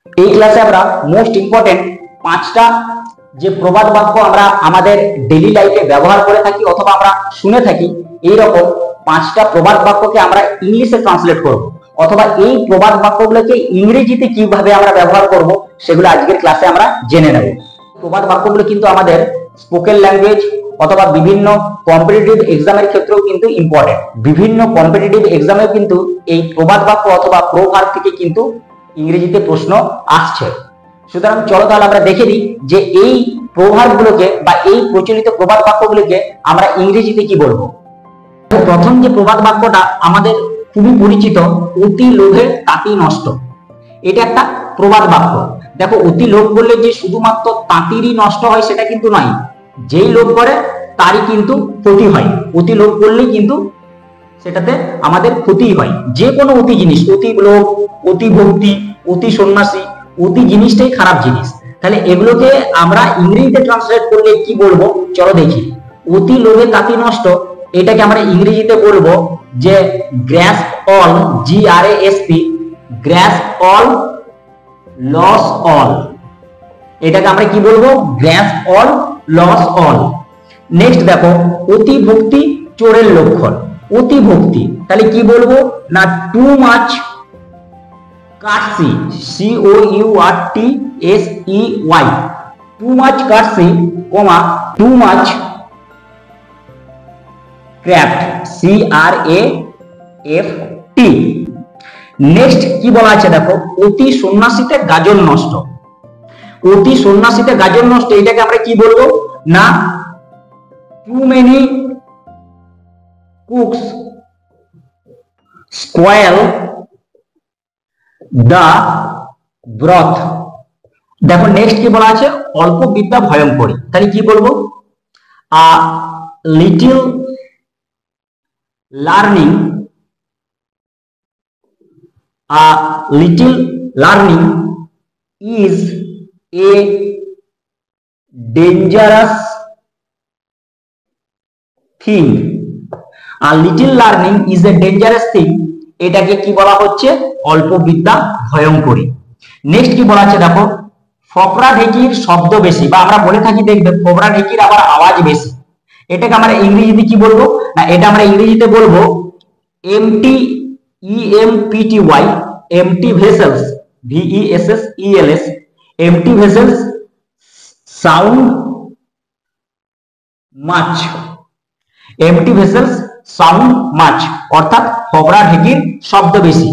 এই ক্লাসে আমরা মোস্ট ইম্পর্টেন্ট 5টা যে প্রবাদ বাক্য আমরা আমাদের ডেইলি লাইফে ব্যবহার করে থাকি অথবা আমরা শুনে থাকি, এই রকম 5টা প্রবাদ বাক্যকে আমরা ইংলিশে ট্রান্সলেট করব, অথবা এই প্রবাদ বাক্যগুলোকে ইংরেজিতে কিভাবে আমরা ব্যবহার করব সেগুলো আজকের ক্লাসে আমরা জেনে নেব। প্রবাদ বাক্যগুলো কিন্তু আমাদের স্পোকেন ল্যাঙ্গুয়েজ অথবা বিভিন্ন কম্পিটিটিভ এক্সামের ক্ষেত্রেও কিন্তু ইম্পর্টেন্ট। বিভিন্ন কম্পিটিটিভ এক্সামে কিন্তু এই প্রবাদ বাক্য অথবা প্রোভার্ব থেকে কিন্তু ইংরেজিতে প্রশ্ন আসছে। সুতরাং চলো তাহলে আমরা দেখে নিই যে এই প্রভাবগুলোকে বা এই প্রচলিত প্রবাদ বাক্যগুলোকে আমরা ইংরেজিতে কি বলবো। প্রথম যে প্রবাদ বাক্যটা আমাদের খুবই পরিচিত, অতি লোভে তাঁতি নষ্ট। এটা একটা প্রবাদ বাক্য। দেখো, অতি লোভ বললে যে শুধুমাত্র তাঁতিরই নষ্ট হয় সেটা কিন্তু নয়, যেই লোভ করে তারই কিন্তু ক্ষতি হয়। অতি লোভ করলেই কিন্তু সেটাতে আমাদের ক্ষতি হয়। যে কোনো অতি জিনিস, অতি লোভ, অতি ভক্তি, অতি সন্ন্যাসী, অতি জিনিসটাই খারাপ জিনিস। তাহলে এগুলোকে আমরা ইংরেজিতে ট্রান্সলেট করলে কি বলবো চলো দেখি। অতি লোভে তাঁতি নষ্ট, এটাকে আমরা ইংরেজিতে বলবো যে grasp all, GRASP, grasp all, lose all. এটাকে আমরা কি বলবো? Grasp all, lose all. Next দেখো, অতি ভক্তি চোরের লক্ষণ। অতি ভক্তি তাহলে কি বলবো না too much curtsy, COURTSEY, too much curtsy, too much craft, CRAFT। Next কি বলা আছে দেখো, অতি সন্ন্যাসীতে গাজন নষ্ট। অতি সন্ন্যাসীতে গাজন নষ্ট, এটাকে আমরা কি বলবো না টু মেনি কুকস স্পয়েল দা ব্রথ। দেখো নেক্সট কি বলা আছে, অল্প বিদ্যা ভয়ঙ্করী। তাহলে কি বলবো, a little learning, a little learning is a dangerous thing, a little learning is a dangerous thing, এটাকে কি বলা হচ্ছে, অল্প বিদ্যা ভয়ঙ্করী। নেক্সট কি বলা আছে দেখো, ফকরা ঢেকির শব্দ বেশি, বা আমরা বলে থাকি দেখবে ফকরা ঢেকির আবার আওয়াজ বেশি। এটাকে আমরা ইংরেজিতে কি বলবো না, এটা আমরা ইংরেজিতে বলবো EMPTY, empty vessels, VESSELS, empty vessels sound much, empty vessels sound much, অর্থাৎ ফকরা ঢেকির শব্দ বেশি।